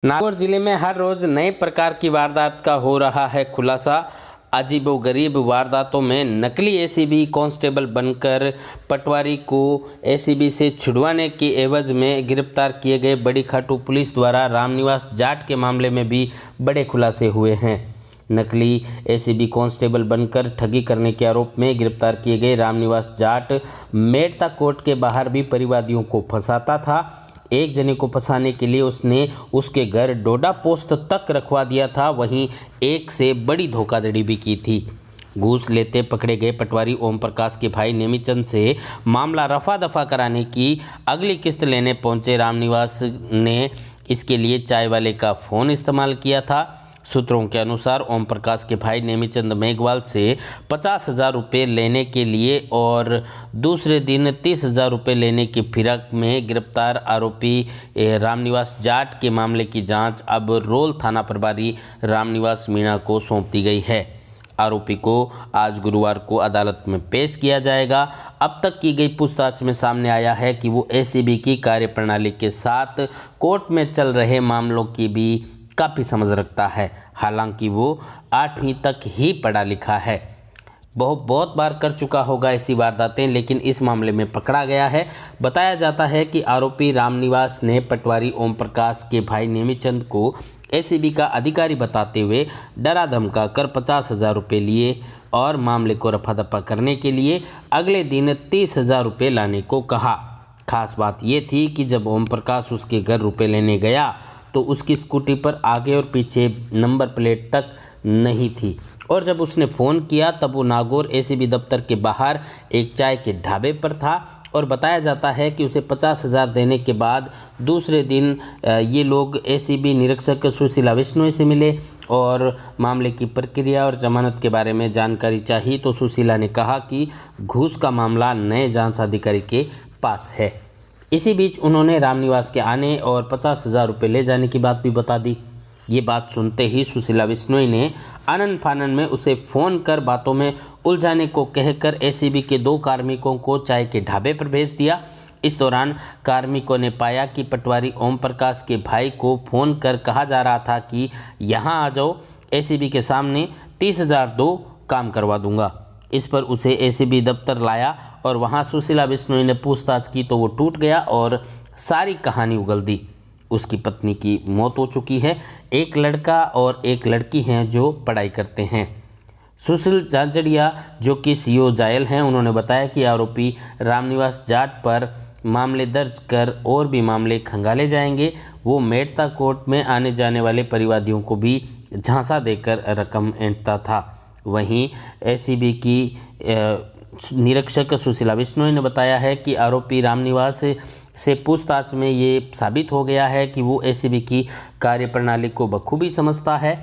नागौर जिले में हर रोज नए प्रकार की वारदात का हो रहा है खुलासा। अजीबोगरीब वारदातों में नकली एसीबी कांस्टेबल बनकर पटवारी को एसीबी से छुड़वाने के एवज में गिरफ्तार किए गए बड़ी खाटू पुलिस द्वारा रामनिवास जाट के मामले में भी बड़े खुलासे हुए हैं। नकली एसीबी कांस्टेबल बनकर ठगी करने के आरोप में गिरफ्तार किए गए रामनिवास जाट मेड़ता कोर्ट के बाहर भी परिवादियों को फंसाता था। एक जने को फंसाने के लिए उसने उसके घर डोडा पोस्ट तक रखवा दिया था। वहीं एक से बड़ी धोखाधड़ी भी की थी। घूस लेते पकड़े गए पटवारी ओम प्रकाश के भाई नेमीचंद से मामला रफा दफा कराने की अगली किस्त लेने पहुंचे रामनिवास ने इसके लिए चाय वाले का फ़ोन इस्तेमाल किया था। सूत्रों के अनुसार ओम प्रकाश के भाई नेमीचंद मेघवाल से 50,000 रुपये लेने के लिए और दूसरे दिन 30,000 रुपये लेने की फिराक में गिरफ्तार आरोपी रामनिवास जाट के मामले की जांच अब रोल थाना प्रभारी रामनिवास मीणा को सौंप दी गई है। आरोपी को आज गुरुवार को अदालत में पेश किया जाएगा। अब तक की गई पूछताछ में सामने आया है कि वो एसीबी की कार्यप्रणाली के साथ कोर्ट में चल रहे मामलों की भी काफ़ी समझ रखता है। हालांकि वो 8वीं तक ही पढ़ा लिखा है। बहुत बार कर चुका होगा ऐसी वारदातें, लेकिन इस मामले में पकड़ा गया है। बताया जाता है कि आरोपी रामनिवास ने पटवारी ओम प्रकाश के भाई नेमीचंद को एसीबी का अधिकारी बताते हुए डरा धमका कर 50,000 रुपये लिए और मामले को रफा दफा करने के लिए अगले दिन 30,000 रुपये लाने को कहा। खास बात ये थी कि जब ओम प्रकाश उसके घर रुपये लेने गया तो उसकी स्कूटी पर आगे और पीछे नंबर प्लेट तक नहीं थी और जब उसने फ़ोन किया तब वो नागौर एसीबी दफ्तर के बाहर एक चाय के ढाबे पर था और बताया जाता है कि उसे 50,000 देने के बाद दूसरे दिन ये लोग एसीबी निरीक्षक सुशीला बिश्नोई से मिले और मामले की प्रक्रिया और जमानत के बारे में जानकारी चाहिए तो सुशीला ने कहा कि घूस का मामला नए जांच अधिकारी के पास है। इसी बीच उन्होंने रामनिवास के आने और 50,000 रुपये ले जाने की बात भी बता दी। ये बात सुनते ही सुशीला बिश्नोई ने आनन फानन में उसे फ़ोन कर बातों में उलझाने को कहकर एसीबी के 2 कार्मिकों को चाय के ढाबे पर भेज दिया। इस दौरान कार्मिकों ने पाया कि पटवारी ओम प्रकाश के भाई को फ़ोन कर कहा जा रहा था कि यहाँ आ जाओ, एसीबी के सामने 30,000 दो, काम करवा दूंगा। इस पर उसे एसीबी दफ्तर लाया और वहां सुशीला बिश्नोई ने पूछताछ की तो वो टूट गया और सारी कहानी उगल दी। उसकी पत्नी की मौत हो चुकी है। एक लड़का और एक लड़की हैं जो पढ़ाई करते हैं। सुशील जांजड़िया जो कि सीओ जायल हैं, उन्होंने बताया कि आरोपी रामनिवास जाट पर मामले दर्ज कर और भी मामले खंगाले जाएंगे। वो मेड़ता कोर्ट में आने जाने वाले परिवादियों को भी झांसा देकर रकम ऐंठता था। वहीं एसीबी की निरीक्षक सुशीला बिश्नोई ने बताया है कि आरोपी रामनिवास से पूछताछ में ये साबित हो गया है कि वो एसीबी की कार्यप्रणाली को बखूबी समझता है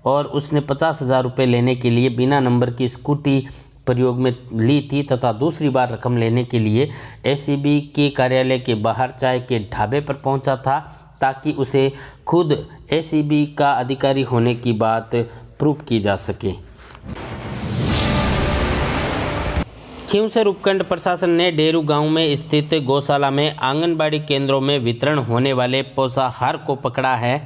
और उसने 50,000 रुपये लेने के लिए बिना नंबर की स्कूटी प्रयोग में ली थी तथा दूसरी बार रकम लेने के लिए एसीबी के कार्यालय के बाहर चाय के ढाबे पर पहुंचा था ताकि उसे खुद एसीबी का अधिकारी होने की बात प्रूव की जा सके। खींवसर उपखंड प्रशासन ने डेरू गांव में स्थित गौशाला में आंगनबाड़ी केंद्रों में वितरण होने वाले पोषाहार को पकड़ा है।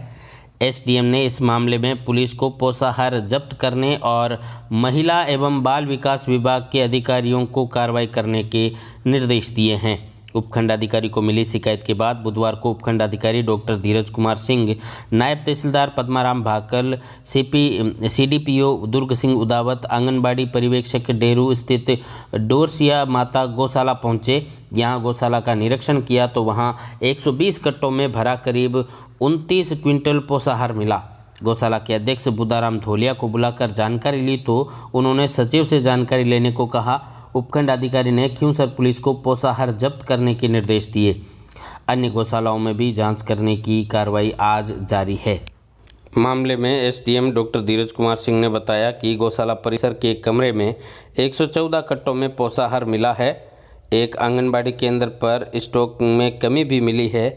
एसडीएम ने इस मामले में पुलिस को पोषाहार जब्त करने और महिला एवं बाल विकास विभाग के अधिकारियों को कार्रवाई करने के निर्देश दिए हैं। उपखंड अधिकारी को मिली शिकायत के बाद बुधवार को उपखंड अधिकारी डॉक्टर धीरज कुमार सिंह, नायब तहसीलदार पद्माराम भाकल, सीडीपीओ दुर्ग सिंह उदावत, आंगनबाड़ी पर्यवेक्षक डेरू स्थित डोरसिया माता गौशाला पहुंचे। यहां गौशाला का निरीक्षण किया तो वहां 120 कट्टों में भरा करीब 29 क्विंटल पोषाहार मिला। गौशाला के अध्यक्ष बुदाराम धोलिया को बुलाकर जानकारी ली तो उन्होंने सचिव से जानकारी लेने को कहा। उपखंड अधिकारी ने खींवसर पुलिस को पोषाहार जब्त करने के निर्देश दिए। अन्य गौशालाओं में भी जांच करने की कार्रवाई आज जारी है। मामले में एसडीएम डॉक्टर धीरज कुमार सिंह ने बताया कि गौशाला परिसर के एक कमरे में 114 कट्टों में पोषाहार मिला है। एक आंगनबाड़ी केंद्र पर स्टॉक में कमी भी मिली है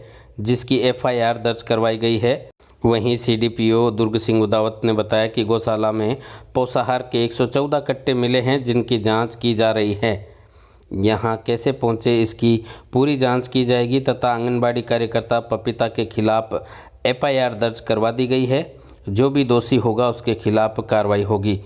जिसकी एफआईआर दर्ज करवाई गई है। वहीं सीडीपीओ दुर्ग सिंह उदावत ने बताया कि गौशाला में पोषाहार के 114 कट्टे मिले हैं जिनकी जांच की जा रही है। यहां कैसे पहुंचे इसकी पूरी जांच की जाएगी तथा आंगनबाड़ी कार्यकर्ता पपीता के खिलाफ एफआईआर दर्ज करवा दी गई है। जो भी दोषी होगा उसके खिलाफ कार्रवाई होगी।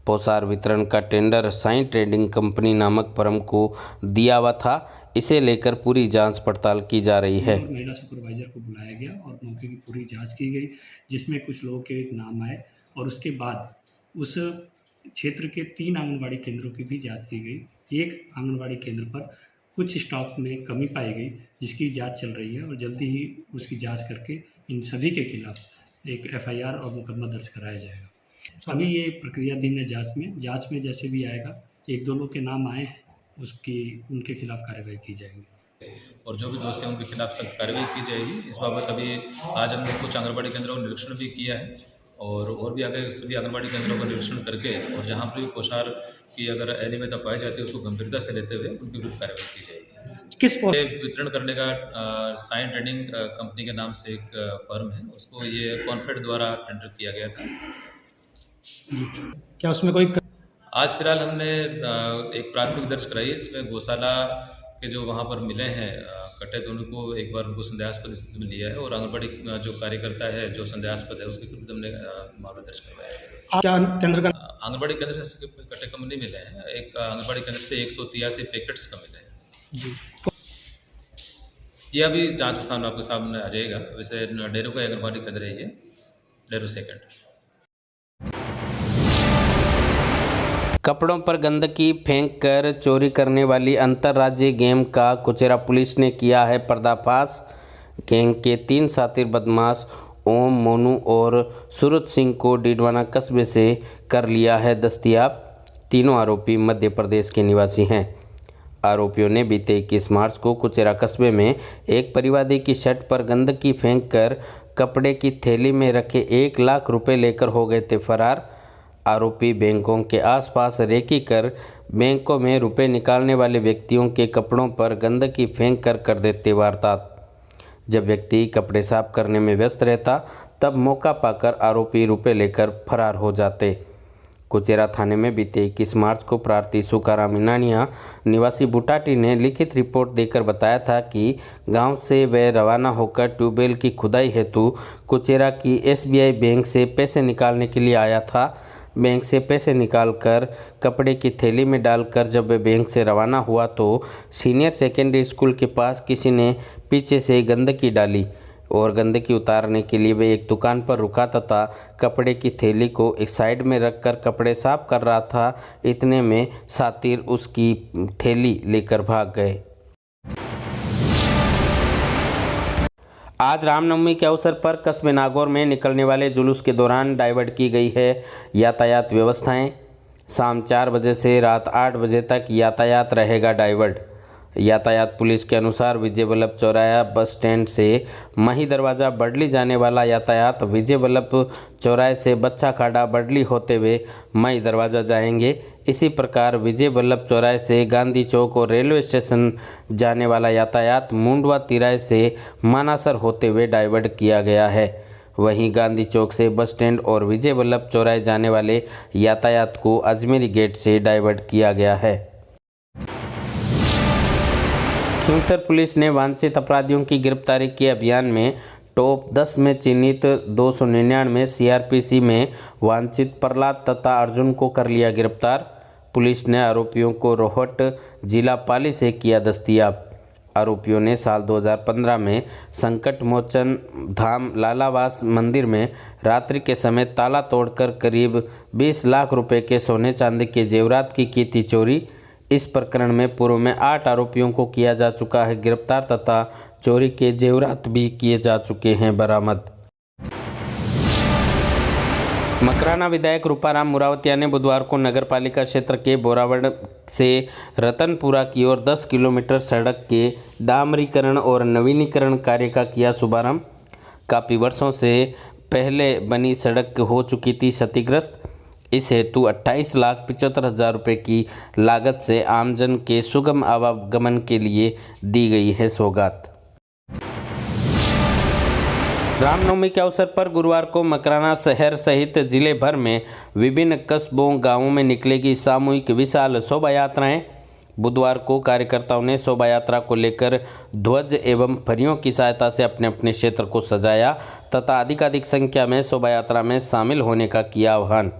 पोसार वितरण का टेंडर साईं ट्रेडिंग कंपनी नामक फर्म को दिया हुआ था। इसे लेकर पूरी जांच पड़ताल की जा रही है। महिला सुपरवाइजर को बुलाया गया और मौके की पूरी जांच की गई, जिसमें कुछ लोगों के नाम आए और उसके बाद उस क्षेत्र के 3 आंगनबाड़ी केंद्रों की भी जांच की गई। एक आंगनबाड़ी केंद्र पर कुछ स्टॉक में कमी पाई गई, जिसकी जांच चल रही है और जल्दी ही उसकी जांच करके इन सभी के खिलाफ एक एफआईआर और मुकदमा दर्ज कराया जाएगा। अभी ये प्रक्रियाधीन है जांच में जैसे भी आएगा, 1-2 लोग के नाम आए हैं, उनके खिलाफ कार्रवाई की जाएगी और जो भी दोषी हैं उनके खिलाफ सख्त कार्रवाई की जाएगी। इस बाबत अभी आज हमने कुछ आंगनबाड़ी केंद्रों का निरीक्षण भी किया है और भी आगे सभी आंगनबाड़ी केंद्रों का निरीक्षण करके और जहाँ पर भी पोषार की अगर अनियमितता पाई जाती है उसको गंभीरता से लेते हुए उनके विरुद्ध कार्रवाई की जाएगी। किस वितरण करने का साईं ट्रेडिंग कंपनी के नाम से एक फर्म है, उसको ये कॉन्फेड द्वारा टेंडर किया गया था। क्या उसमें कोई आज फिलहाल हमने एक प्राथमिक दर्ज कराई है। इसमें गौशाला के जो वहाँ पर मिले हैं कट्टे, तो उनको एक बार उनको संदेहास्पद स्थिति में लिया है और आंगनबाड़ी जो कार्यकर्ता है जो संदेहास्पद है उसके विरुद्ध हमने मामला दर्ज करवाया है। क्या केंद्र का आंगनबाड़ी केंद्र से कट्टे कम नहीं मिले हैं, एक आंगनबाड़ी केंद्र से 183 पैकेट्स का मिले हैं जी। यह भी जाँच के सामने आपके सामने आ जाएगा। वैसे डेरू का आंगनबाड़ी केंद्र है ये, डेरू सेकेंड। कपड़ों पर गंदगी फेंक कर चोरी करने वाली अंतर्राज्यीय गैंग का कुचेरा पुलिस ने किया है पर्दाफाश। गैंग के 3 शातिर बदमाश ओम, मोनू और सूरत सिंह को डीडवाना कस्बे से कर लिया है दस्तयाब। तीनों आरोपी मध्य प्रदेश के निवासी हैं। आरोपियों ने बीते 21 मार्च को कुचेरा कस्बे में एक परिवादी की शर्ट पर गंदगी फेंक कर कपड़े की थैली में रखे 1 लाख रुपए लेकर हो गए थे फरार। आरोपी बैंकों के आसपास रेकी कर बैंकों में रुपए निकालने वाले व्यक्तियों के कपड़ों पर गंदगी फेंक कर देते वारदात। जब व्यक्ति कपड़े साफ करने में व्यस्त रहता तब मौका पाकर आरोपी रुपए लेकर फरार हो जाते। कुचेरा थाने में बीते 21 मार्च को प्रार्थी सुकाराम इनानिया निवासी बुटाटी ने लिखित रिपोर्ट देकर बताया था कि गांव से वह रवाना होकर ट्यूबवेल की खुदाई हेतु कुचेरा की SBI बैंक से पैसे निकालने के लिए आया था। बैंक से पैसे निकालकर कपड़े की थैली में डालकर जब वह बैंक से रवाना हुआ तो सीनियर सेकेंडरी स्कूल के पास किसी ने पीछे से गंदगी डाली और गंदगी उतारने के लिए वह एक दुकान पर रुका तथा कपड़े की थैली को एक साइड में रखकर कपड़े साफ कर रहा था। इतने में शातिर उसकी थैली लेकर भाग गए। आज रामनवमी के अवसर पर कस्बे नागौर में निकलने वाले जुलूस के दौरान डाइवर्ट की गई है यातायात व्यवस्थाएं। शाम 4 बजे से रात 8 बजे तक यातायात रहेगा डाइवर्ट। यातायात पुलिस के अनुसार विजय वल्लभ चौराहा बस स्टैंड से मही दरवाज़ा बडली जाने वाला यातायात विजय वल्लभ चौराहे से बच्चा खाड़ा बडली होते हुए मही दरवाज़ा जाएंगे। इसी प्रकार विजय वल्लभ चौराहे से गांधी चौक और रेलवे स्टेशन जाने वाला यातायात मुंडवा तिराहे से मानासर होते हुए डाइवर्ट किया गया है। वहीं गांधी चौक से बस स्टैंड और विजय वल्लभ चौराहे जाने वाले यातायात को अजमेरी गेट से डाइवर्ट किया गया है। खींवसर पुलिस ने वांछित अपराधियों की गिरफ्तारी के अभियान में टॉप 10 में चिन्हित 299 CRPC में वांछित प्रहलाद तथा अर्जुन को कर लिया गिरफ्तार। पुलिस ने आरोपियों को रोहट जिला पाली से किया दस्तयाब। आरोपियों ने साल 2015 में संकट मोचन धाम लालावास मंदिर में रात्रि के समय ताला तोड़कर करीब 20 लाख रुपए के सोने चांदी के जेवरात की थी चोरी। इस प्रकरण में पूर्व में 8 आरोपियों को किया जा चुका है गिरफ्तार तथा चोरी के जेवरात भी किए जा चुके हैं बरामद। मकराना विधायक रूपाराम मुरावतिया ने बुधवार को नगरपालिका क्षेत्र के बोरावड़ से रतनपुरा की ओर 10 किलोमीटर सड़क के डामरीकरण और नवीनीकरण कार्य का किया शुभारंभ। काफ़ी वर्षों से पहले बनी सड़क हो चुकी थी क्षतिग्रस्त। इस हेतु 28,75,000 रुपये की लागत से आमजन के सुगम आवागमन के लिए दी गई है सौगात। रामनवमी के अवसर पर गुरुवार को मकराना शहर सहित जिले भर में विभिन्न कस्बों गांवों में निकलेगी सामूहिक विशाल शोभा यात्राएं। बुधवार को कार्यकर्ताओं ने शोभा यात्रा को लेकर ध्वज एवं फरियों की सहायता से अपने अपने क्षेत्र को सजाया तथा अधिकाधिक संख्या में शोभा यात्रा में शामिल होने का किया आह्वान।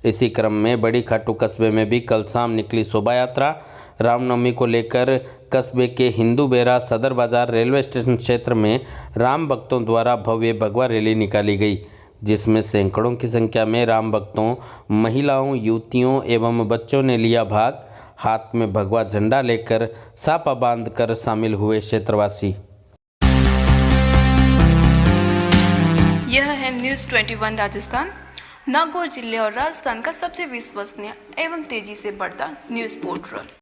इसी क्रम में बड़ी खाटू कस्बे में भी कल शाम निकली शोभा यात्रा। रामनवमी को लेकर कस्बे के हिंदू बेरा सदर बाजार रेलवे स्टेशन क्षेत्र में राम भक्तों द्वारा भव्य भगवा रैली निकाली गई, जिसमें सैकड़ों की संख्या में राम भक्तों, महिलाओं, युवतियों एवं बच्चों ने लिया भाग। हाथ में भगवा झंडा लेकर सापा बांधकर शामिल हुए क्षेत्रवासी। यह है न्यूज़ 21 राजस्थान, नागौर जिले और राजस्थान का सबसे विश्वसनीय एवं तेजी से बढ़ता न्यूज़ पोर्टल।